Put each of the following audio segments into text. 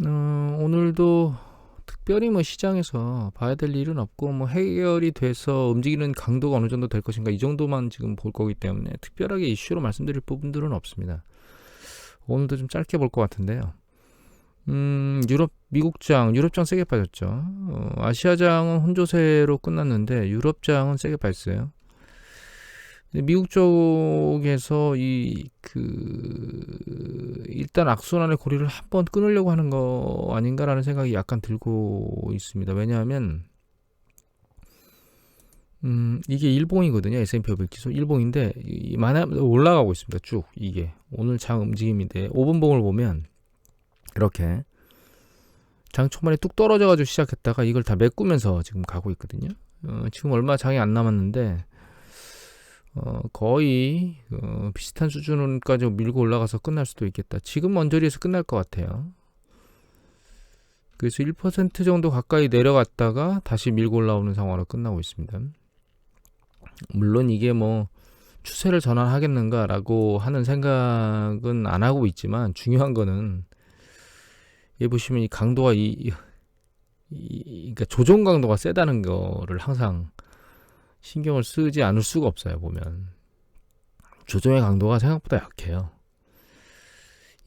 오늘도 특별히 뭐 시장에서 봐야 될 일은 없고 뭐 해결이 돼서 움직이는 강도가 어느 정도 될 것인가 이 정도만 지금 볼 거기 때문에 특별하게 이슈로 말씀드릴 부분들은 없습니다. 오늘도 좀 짧게 볼 것 같은데요. 미국장 세게 빠졌죠. 아시아장은 혼조세로 끝났는데 유럽장은 세게 빠졌어요. 미국 쪽에서 일단 악순환의 고리를 한번 끊으려고 하는 거 아닌가라는 생각이 약간 들고 있습니다. 왜냐하면 이게 일봉이거든요. S&P 500 지수 일봉인데 만약 올라가고 있습니다. 쭉 이게 오늘 장 움직임인데 5분봉을 보면 이렇게 장 초반에 뚝 떨어져가지고 시작했다가 이걸 다 메꾸면서 지금 가고 있거든요. 지금 얼마 장이 안 남았는데 거의 비슷한 수준까지 밀고 올라가서 끝날 수도 있겠다. 지금 언저리에서 끝날 것 같아요. 그래서 1% 정도 가까이 내려갔다가 다시 밀고 올라오는 상황으로 끝나고 있습니다. 물론 이게 뭐 추세를 전환하겠는가라고 하는 생각은 안 하고 있지만 중요한 거는 여기 보시면 이 강도가 그러니까 조정 강도가 세다는 거를 항상 신경을 쓰지 않을 수가 없어요. 보면 조정의 강도가 생각보다 약해요.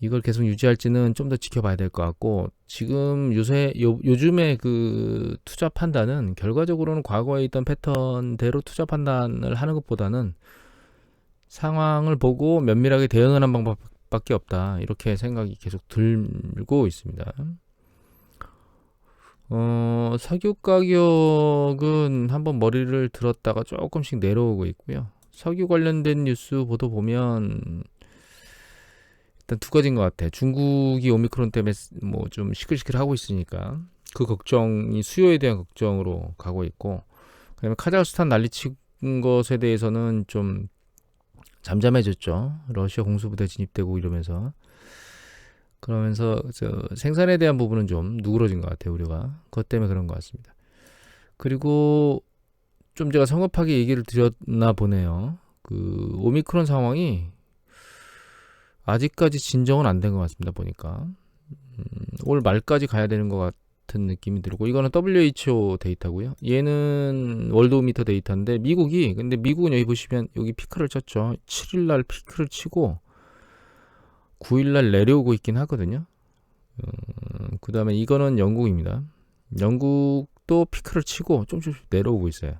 이걸 계속 유지할지는 좀 더 지켜봐야 될 것 같고, 지금 요즘에 그 투자 판단은 결과적으로는 과거에 있던 패턴대로 투자 판단을 하는 것보다는 상황을 보고 면밀하게 대응하는 방법밖에 없다, 이렇게 생각이 계속 들고 있습니다. 석유 가격은 한번 머리를 들었다가 조금씩 내려오고 있고요. 석유 관련된 뉴스 보도 보면 일단 두 가지인 것 같아. 중국이 오미크론 때문에 뭐 좀 시끌시끌하고 있으니까 그 걱정이 수요에 대한 걱정으로 가고 있고, 그다음에 카자흐스탄 난리친 것에 대해서는 좀 잠잠해졌죠. 러시아 공수부대 진입되고 이러면서. 그러면서 생산에 대한 부분은 좀 누그러진 것 같아요, 우리가. 그것 때문에 그런 것 같습니다. 그리고 좀 제가 성급하게 얘기를 드렸나 보네요. 그 오미크론 상황이 아직까지 진정은 안 된 것 같습니다, 보니까. 올 말까지 가야 되는 것 같은 느낌이 들고, 이거는 WHO 데이터고요. 얘는 월드오미터 데이터인데 근데 미국은 여기 보시면 여기 피크를 쳤죠. 7일날 피크를 치고 9일날 내려오고 있긴 하거든요. 그 다음에 이거는 영국입니다. 영국도 피크를 치고 조금씩 내려오고 있어요.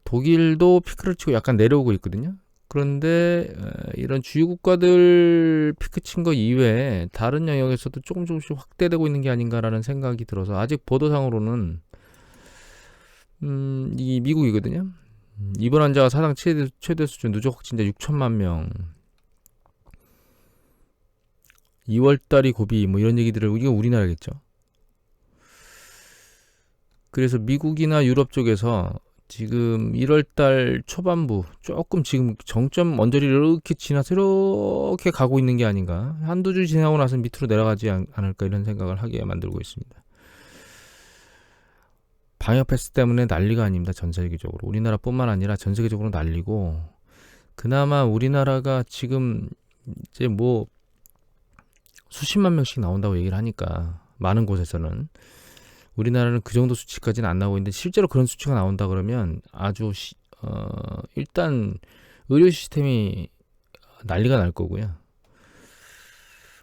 독일도 피크를 치고 약간 내려오고 있거든요. 그런데 이런 주요 국가들 피크 친 거 이외에 다른 영역에서도 조금씩 확대되고 있는 게 아닌가라는 생각이 들어서, 아직 보도상으로는 이 미국이거든요. 입원 환자가 사상 최대 수준, 누적 확진자 6천만 명, 2월달이 고비, 뭐 이런 얘기들을, 이게 우리나라겠죠. 그래서 미국이나 유럽 쪽에서 지금 1월달 초반부 조금 지금 정점 언저리를 이렇게 지나서 이렇게 가고 있는 게 아닌가, 한두 주 지나고 나서 밑으로 내려가지 않을까, 이런 생각을 하게 만들고 있습니다. 방역 패스 때문에 난리가 아닙니다. 전 세계적으로, 우리나라뿐만 아니라 전 세계적으로 난리고, 그나마 우리나라가 지금 이제 뭐 수십만 명씩 나온다고 얘기를 하니까, 많은 곳에서는 우리나라는 그 정도 수치까지는 안 나오고 있는데, 실제로 그런 수치가 나온다 그러면 아주 일단 의료 시스템이 난리가 날 거고요.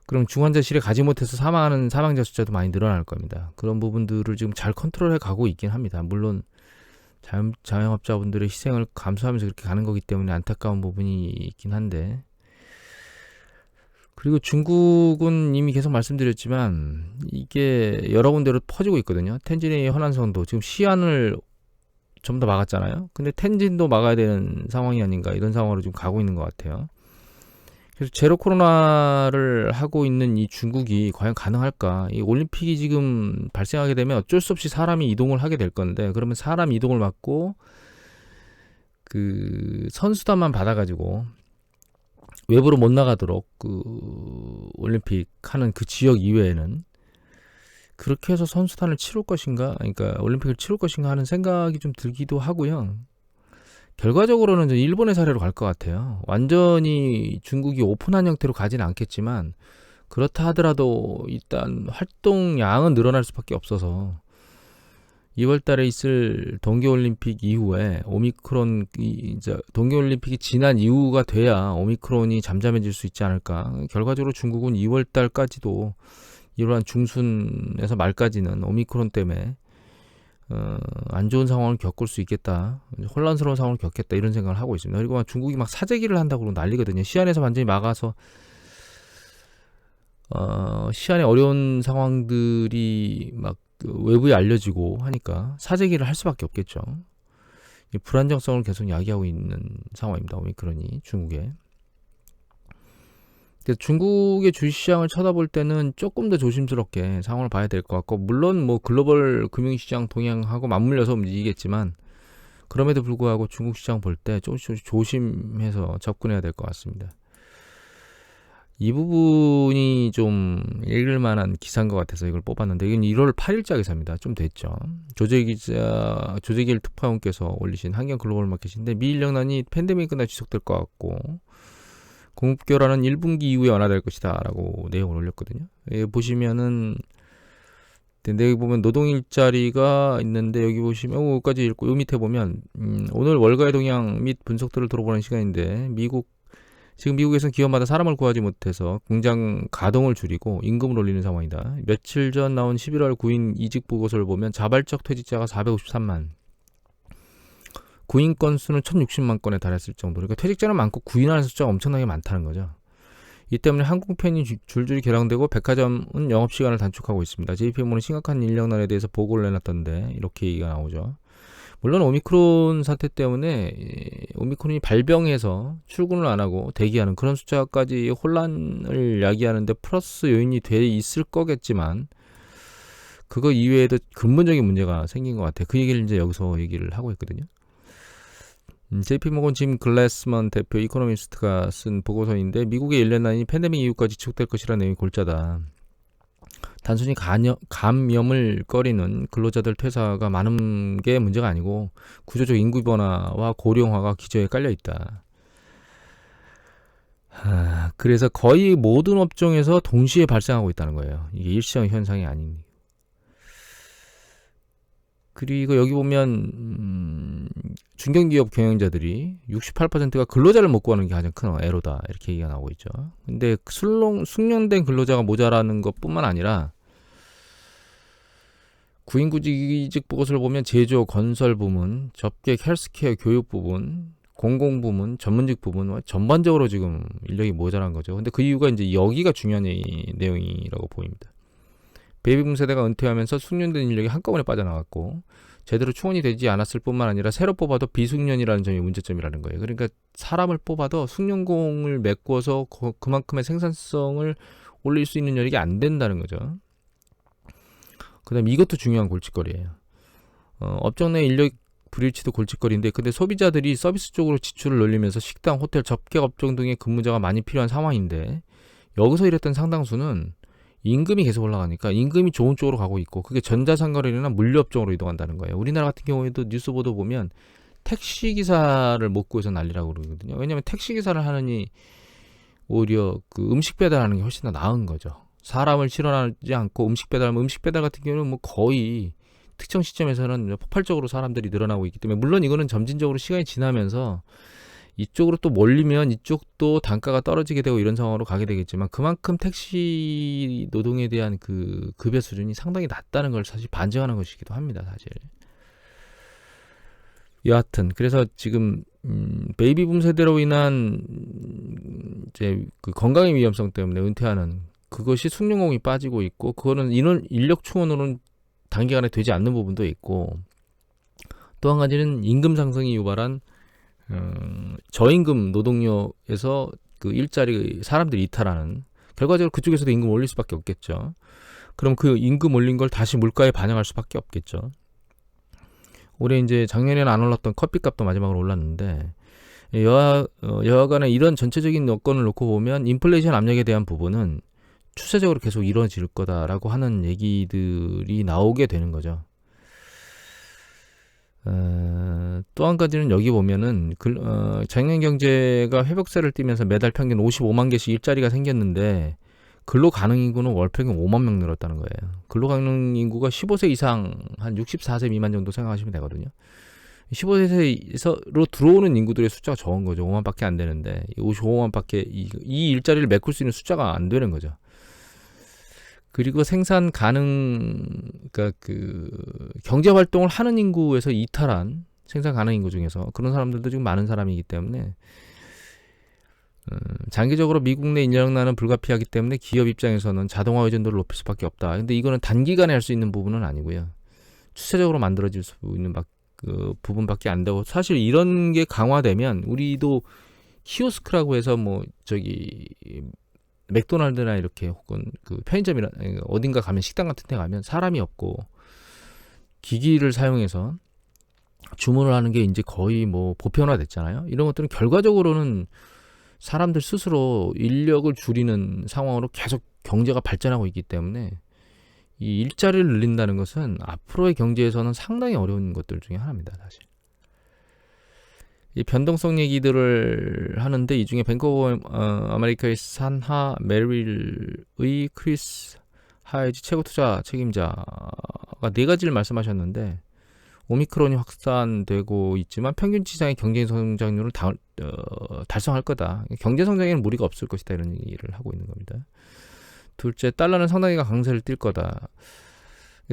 그럼 중환자실에 가지 못해서 사망하는 사망자 숫자도 많이 늘어날 겁니다. 그런 부분들을 지금 잘 컨트롤해 가고 있긴 합니다. 물론 자영업자분들의 희생을 감수하면서 그렇게 가는 거기 때문에 안타까운 부분이 있긴 한데, 그리고 중국은 이미 계속 말씀드렸지만 이게 여러 군데로 퍼지고 있거든요. 텐진의 허난성도 지금 시안을 전부 다 막았잖아요. 근데 텐진도 막아야 되는 상황이 아닌가, 이런 상황으로 지금 가고 있는 것 같아요. 그래서 제로 코로나를 하고 있는 이 중국이 과연 가능할까? 이 올림픽이 지금 발생하게 되면 어쩔 수 없이 사람이 이동을 하게 될 건데, 그러면 사람 이동을 막고 그 선수단만 받아가지고 외부로 못 나가도록 그 올림픽 하는 그 지역 이외에는 그렇게 해서 선수단을 치룰 것인가, 그러니까 올림픽을 치룰 것인가 하는 생각이 좀 들기도 하고요. 결과적으로는 일본의 사례로 갈 것 같아요. 완전히 중국이 오픈한 형태로 가지는 않겠지만 그렇다 하더라도 일단 활동량은 늘어날 수밖에 없어서 2월 달에 있을 동계올림픽 이후에 오미크론 이제 동계올림픽이 지난 이후가 돼야 오미크론이 잠잠해질 수 있지 않을까. 결과적으로 중국은 2월 달까지도 이러한 중순에서 말까지는 오미크론 때문에 안 좋은 상황을 겪을 수 있겠다. 혼란스러운 상황을 겪겠다. 이런 생각을 하고 있습니다. 그리고 중국이 막 사재기를 한다고 난리거든요. 시안에서 완전히 막아서 시안의 어려운 상황들이 막 외부에 알려지고 하니까 사재기를 할 수밖에 없겠죠. 불안정성을 계속 야기하고 있는 상황입니다. 오미크론이 중국에. 중국의 주식시장을 쳐다볼 때는 조금 더 조심스럽게 상황을 봐야 될 것 같고, 물론 뭐 글로벌 금융시장 동향하고 맞물려서 움직이겠지만, 그럼에도 불구하고 중국 시장 볼 때 조금씩 조심해서 접근해야 될 것 같습니다. 이 부분이 좀 읽을 만한 기사인 것 같아서 이걸 뽑았는데, 이건 1월 8일자 기사입니다. 좀 됐죠. 조재길 특파원께서 올리신 한경글로벌 마켓인데, 미인력난이 팬데믹 끝나 지속될 것 같고, 공급교란은 1분기 이후에 완화될 것이다 라고 내용을 올렸거든요. 보시면은 여기 보면 노동일자리가 있는데, 여기 보시면 여기까지 읽고 요 밑에 보면 오늘 월가의 동향 및 분석들을 들어보는 시간인데, 지금 미국에서는 기업마다 사람을 구하지 못해서 공장 가동을 줄이고 임금을 올리는 상황이다. 며칠 전 나온 11월 구인 이직 보고서를 보면 자발적 퇴직자가 453만, 구인 건수는 1060만 건에 달했을 정도로, 그러니까 퇴직자는 많고 구인하는 숫자가 엄청나게 많다는 거죠. 이 때문에 항공편이 줄줄이 개량되고 백화점은 영업시간을 단축하고 있습니다. JPMorgan은 심각한 인력난에 대해서 보고를 내놨던데 이렇게 얘기가 나오죠. 물론 오미크론 사태 때문에 오미크론이 발병해서 출근을 안 하고 대기하는 그런 숫자까지 혼란을 야기하는데 플러스 요인이 돼 있을 거겠지만, 그거 이외에도 근본적인 문제가 생긴 것 같아요. 그 얘기를 이제 여기서 얘기를 하고 있거든요. JP모건 짐 글래스먼 대표 이코노미스트가 쓴 보고서인데, 미국의 인력난이 팬데믹 이후까지 지속될 것이라는 내용이 골자다. 단순히 감염을 꺼리는 근로자들 퇴사가 많은 게 문제가 아니고 구조적 인구 변화와 고령화가 기저에 깔려 있다. 그래서 거의 모든 업종에서 동시에 발생하고 있다는 거예요. 이게 일시적 현상이 아닌. 그리고 여기 보면 중견기업 경영자들이 68%가 근로자를 못 구하는 게 가장 큰 애로다, 이렇게 얘기가 나오고 있죠. 근데 숙련된 근로자가 모자라는 것뿐만 아니라 구인구직 보고서를 보면 제조, 건설 부문, 접객, 헬스케어, 교육 부분, 공공부문, 전문직 부분, 전반적으로 지금 인력이 모자란 거죠. 근데 그 이유가 이제 여기가 중요한 내용이라고 보입니다. 베이비붐 세대가 은퇴하면서 숙련된 인력이 한꺼번에 빠져나갔고, 제대로 충원이 되지 않았을 뿐만 아니라 새로 뽑아도 비숙련이라는 점이 문제점이라는 거예요. 그러니까 사람을 뽑아도 숙련공을 메꿔서 그만큼의 생산성을 올릴 수 있는 여력이 안 된다는 거죠. 그 다음에 이것도 중요한 골칫거리예요. 업종 내 인력 불일치도 골칫거리인데, 근데 소비자들이 서비스 쪽으로 지출을 늘리면서 식당, 호텔, 접객 업종 등의 근무자가 많이 필요한 상황인데, 여기서 일했던 상당수는 임금이 계속 올라가니까 임금이 좋은 쪽으로 가고 있고, 그게 전자상거래나 물류업종으로 이동한다는 거예요. 우리나라 같은 경우에도 뉴스 보도 보면 택시기사를 못 구해서 난리라고 그러거든요. 왜냐하면 택시기사를 하느니 오히려 그 음식 배달하는 게 훨씬 더 나은 거죠. 사람을 실현하지 않고 음식 배달 같은 경우는 뭐 거의 특정 시점에서는 폭발적으로 사람들이 늘어나고 있기 때문에, 물론 이거는 점진적으로 시간이 지나면서 이쪽으로 또 몰리면 이쪽도 단가가 떨어지게 되고 이런 상황으로 가게 되겠지만, 그만큼 택시 노동에 대한 그 급여 수준이 상당히 낮다는 걸 사실 반증하는 것이기도 합니다, 사실. 여하튼 그래서 지금 베이비붐 세대로 인한 이제 그 건강의 위험성 때문에 은퇴하는 그것이 숙련공이 빠지고 있고, 그거는 인력 충원으로는 단기간에 되지 않는 부분도 있고, 또 한 가지는 임금 상승이 유발한 저임금 노동력에서 그 일자리 사람들이 이탈하는, 결과적으로 그쪽에서도 임금 올릴 수밖에 없겠죠. 그럼 그 임금 올린 걸 다시 물가에 반영할 수밖에 없겠죠. 올해 이제 작년에는 안 올랐던 커피값도 마지막으로 올랐는데, 여하간에 이런 전체적인 여건을 놓고 보면 인플레이션 압력에 대한 부분은 추세적으로 계속 이루어질 거다라고 하는 얘기들이 나오게 되는 거죠. 또 한 가지는 여기 보면은 작년 경제가 회복세를 띠면서 매달 평균 55만 개씩 일자리가 생겼는데, 근로가능 인구는 월 평균 5만 명 늘었다는 거예요. 근로가능 인구가 15세 이상 한 64세 미만 정도 생각하시면 되거든요. 15세로 들어오는 인구들의 숫자가 적은 거죠. 5만밖에 안 되는데 55만밖에 이 일자리를 메꿀 수 있는 숫자가 안 되는 거죠. 그리고 생산 가능, 그러니까 그 경제 활동을 하는 인구에서 이탈한 생산 가능 인구 중에서 그런 사람들도 지금 많은 사람이기 때문에 장기적으로 미국 내 인력난은 불가피하기 때문에 기업 입장에서는 자동화 의존도를 높일 수밖에 없다. 근데 이거는 단기간에 할 수 있는 부분은 아니고요. 추세적으로 만들어질 수 있는 그 부분밖에 안 되고, 사실 이런 게 강화되면 우리도 키오스크라고 해서 뭐 저기 맥도날드나 이렇게 혹은 그 편의점이나 어딘가 가면 식당 같은 데 가면 사람이 없고 기기를 사용해서 주문을 하는 게 이제 거의 뭐 보편화됐잖아요. 이런 것들은 결과적으로는 사람들 스스로 인력을 줄이는 상황으로 계속 경제가 발전하고 있기 때문에 이 일자리를 늘린다는 것은 앞으로의 경제에서는 상당히 어려운 것들 중에 하나입니다. 사실 이 변동성 얘기들을 하는데, 이 중에 뱅크 오브 아메리카의 산하 메릴의 크리스 하이즈 최고 투자 책임자가 네 가지를 말씀하셨는데, 오미크론이 확산되고 있지만 평균 지상의 경제 성장률을 달성할 거다. 경제 성장에는 무리가 없을 것이다. 이런 얘기를 하고 있는 겁니다. 둘째, 달러는 상당히 강세를 띌 거다.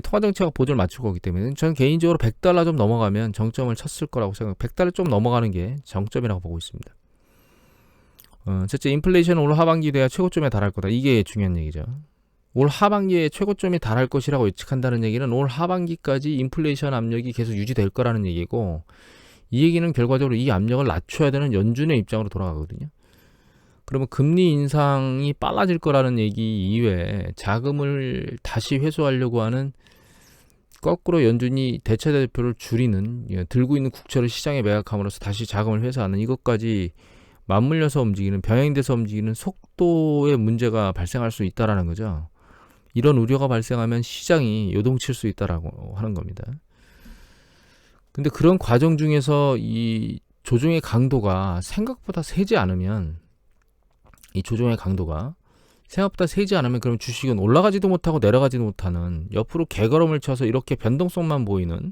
통화정책과 보조를 맞출 거기 때문에 저는 개인적으로 100달러 좀 넘어가면 정점을 쳤을 거라고 생각해요. 100달러 좀 넘어가는 게 정점이라고 보고 있습니다. 셋째, 인플레이션은 올 하반기 돼야 최고점에 달할 거다. 이게 중요한 얘기죠. 올 하반기에 최고점에 달할 것이라고 예측한다는 얘기는 올 하반기까지 인플레이션 압력이 계속 유지될 거라는 얘기고, 이 얘기는 결과적으로 이 압력을 낮춰야 되는 연준의 입장으로 돌아가거든요. 그러면 금리 인상이 빨라질 거라는 얘기 이외에 자금을 다시 회수하려고 하는, 거꾸로 연준이 대차대표를 줄이는, 들고 있는 국채를 시장에 매각함으로써 다시 자금을 회수하는, 이것까지 맞물려서 움직이는, 병행돼서 움직이는 속도의 문제가 발생할 수 있다라는 거죠. 이런 우려가 발생하면 시장이 요동칠 수 있다라고 하는 겁니다. 근데 그런 과정 중에서 이 조정의 강도가 생각보다 세지 않으면, 그럼 주식은 올라가지도 못하고 내려가지도 못하는, 옆으로 개걸음을 쳐서 이렇게 변동성만 보이는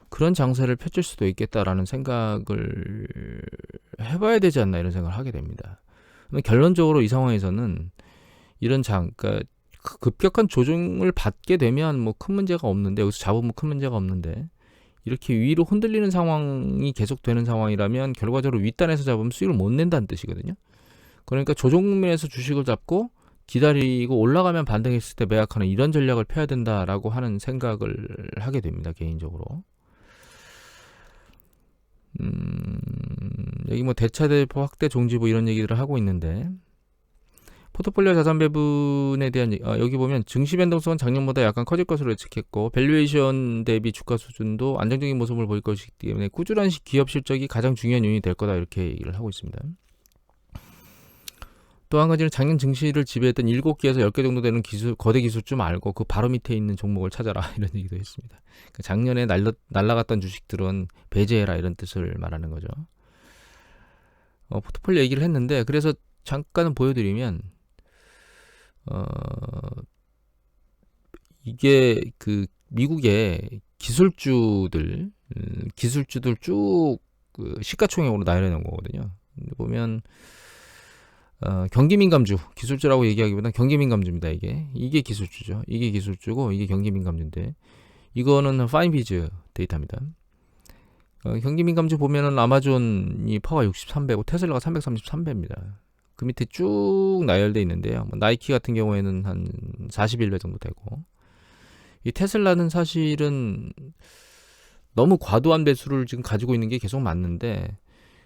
그런 장세를 펼칠 수도 있겠다라는 생각을 해봐야 되지 않나, 이런 생각을 하게 됩니다. 결론적으로 이 상황에서는 그러니까 급격한 조정을 받게 되면 뭐 큰 문제가 없는데, 여기서 잡으면 큰 문제가 없는데, 이렇게 위로 흔들리는 상황이 계속되는 상황이라면 결과적으로 윗단에서 잡으면 수익을 못 낸다는 뜻이거든요. 그러니까 조정면에서 주식을 잡고 기다리고 올라가면 반등했을 때 매각하는, 이런 전략을 펴야 된다라고 하는 생각을 하게 됩니다. 개인적으로. 여기 뭐 대차대표 확대 종지부 이런 얘기들을 하고 있는데, 포트폴리오 자산 배분에 대한 여기 보면 증시 변동성은 작년보다 약간 커질 것으로 예측했고, 밸류에이션 대비 주가 수준도 안정적인 모습을 보일 것이기 때문에 꾸준한 기업 실적이 가장 중요한 요인이 될 거다, 이렇게 얘기를 하고 있습니다. 또 한 가지는 작년 증시를 지배했던 7개에서 10개 정도 되는 거대 기술주 말고 그 바로 밑에 있는 종목을 찾아라, 이런 얘기도 했습니다. 작년에 날라갔던 주식들은 배제해라, 이런 뜻을 말하는 거죠. 포트폴리오 얘기를 했는데, 그래서 잠깐 보여드리면 이게 그 미국의 기술주들 쭉 그 시가총액으로 나열해 놓은 거거든요. 보면 경기민감주, 기술주라고 얘기하기보다는 경기민감주입니다. 이게 기술주죠. 이게 기술주고 이게 경기민감주인데, 이거는 파인비즈 데이터입니다. 경기민감주 보면은 아마존이 파가 63배고 테슬라가 333배입니다. 그 밑에 쭉 나열돼 있는데요. 나이키 같은 경우에는 한 41배 정도 되고, 이 테슬라는 사실은 너무 과도한 배수를 지금 가지고 있는 게 계속 맞는데,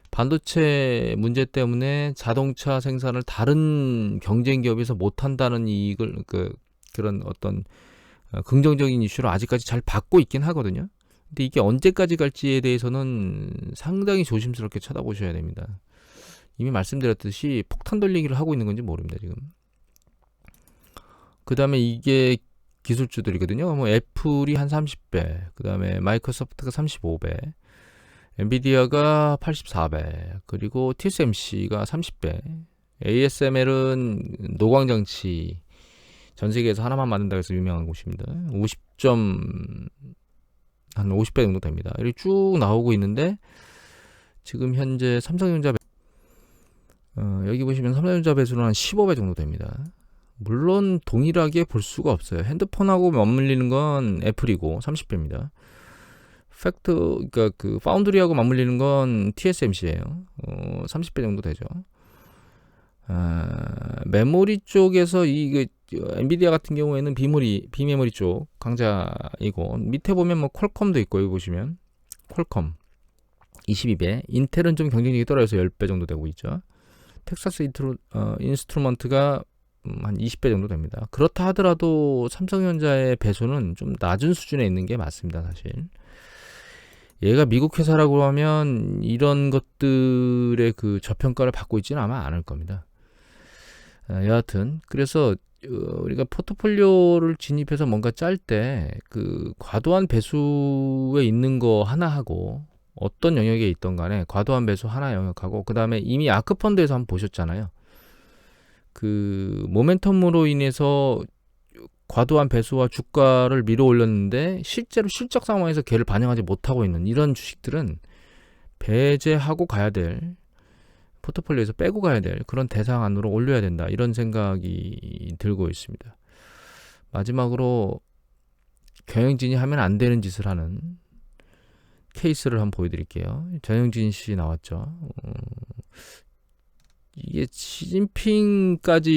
반도체 문제 때문에 자동차 생산을 다른 경쟁 기업에서 못한다는 이익을 그런 어떤 긍정적인 이슈로 아직까지 잘 받고 있긴 하거든요. 근데 이게 언제까지 갈지에 대해서는 상당히 조심스럽게 쳐다보셔야 됩니다. 이미 말씀드렸듯이 폭탄 돌리기를 하고 있는 건지 모릅니다, 지금. 그 다음에 이게 기술주들이거든요. 뭐 애플이 한 30배, 그 다음에 마이크로소프트가 35배, 엔비디아가 84배, 그리고 TSMC가 30배, ASML은 노광장치 전 세계에서 하나만 만든다고 해서 유명한 곳입니다. 50점 한 50배 정도 됩니다. 이렇게 쭉 나오고 있는데 지금 현재 삼성전자 여기 보시면 삼성전자 배수는 한 15배 정도 됩니다. 물론 동일하게 볼 수가 없어요. 핸드폰하고 맞물리는 건 애플이고 30배입니다. 그러니까 그 파운드리하고 맞물리는 건 TSMC예요. 30배 정도 되죠. 메모리 쪽에서 엔비디아 같은 경우에는 비메모리 쪽 강자이고, 밑에 보면 뭐 퀄컴도 있고, 여기 보시면 퀄컴 22배, 인텔은 좀 경쟁력이 떨어져서 10배 정도 되고 있죠. 텍사스 인스트루먼트가 한 20배 정도 됩니다. 그렇다 하더라도 삼성전자의 배수는 좀 낮은 수준에 있는 게 맞습니다, 사실. 얘가 미국 회사라고 하면 이런 것들의 그 저평가를 받고 있지는 아마 않을 겁니다. 여하튼 그래서 우리가 포트폴리오를 진입해서 뭔가 짤 때 그 과도한 배수에 있는 거 하나 하고, 어떤 영역에 있던 간에 과도한 배수 하나 영역하고, 그 다음에 이미 아크펀드에서 한번 보셨잖아요. 그 모멘텀으로 인해서 과도한 배수와 주가를 밀어 올렸는데 실제로 실적 상황에서 걔를 반영하지 못하고 있는 이런 주식들은 배제하고 가야 될, 포트폴리오에서 빼고 가야 될 그런 대상 안으로 올려야 된다, 이런 생각이 들고 있습니다. 마지막으로 경영진이 하면 안 되는 짓을 하는 케이스를 한번 보여드릴게요. 전영진 씨 나왔죠. 이게 시진핑까지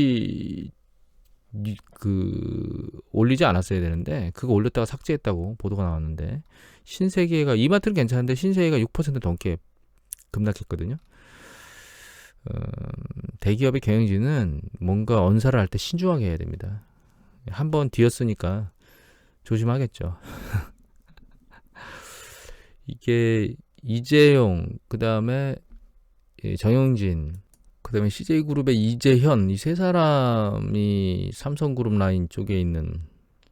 올리지 않았어야 되는데 그거 올렸다가 삭제했다고 보도가 나왔는데, 신세계가, 이마트는 괜찮은데 신세계가 6% 넘게 급락했거든요. 대기업의 경영진은 뭔가 언사를 할 때 신중하게 해야 됩니다. 한번 뒤었으니까 조심하겠죠. 이게 이재용, 그 다음에 정영진, 그 다음에 CJ그룹의 이재현, 이 세 사람이 삼성그룹 라인 쪽에 있는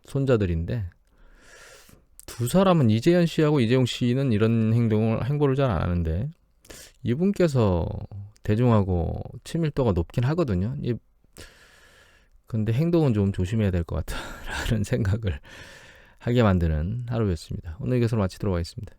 손자들인데, 두 사람은, 이재현 씨하고 이재용 씨는 이런 행보를 잘 안 하는데, 이분께서 대중하고 친밀도가 높긴 하거든요. 근데 행동은 좀 조심해야 될 것 같다라는 생각을 하게 만드는 하루였습니다. 오늘 이것으로 마치도록 하겠습니다.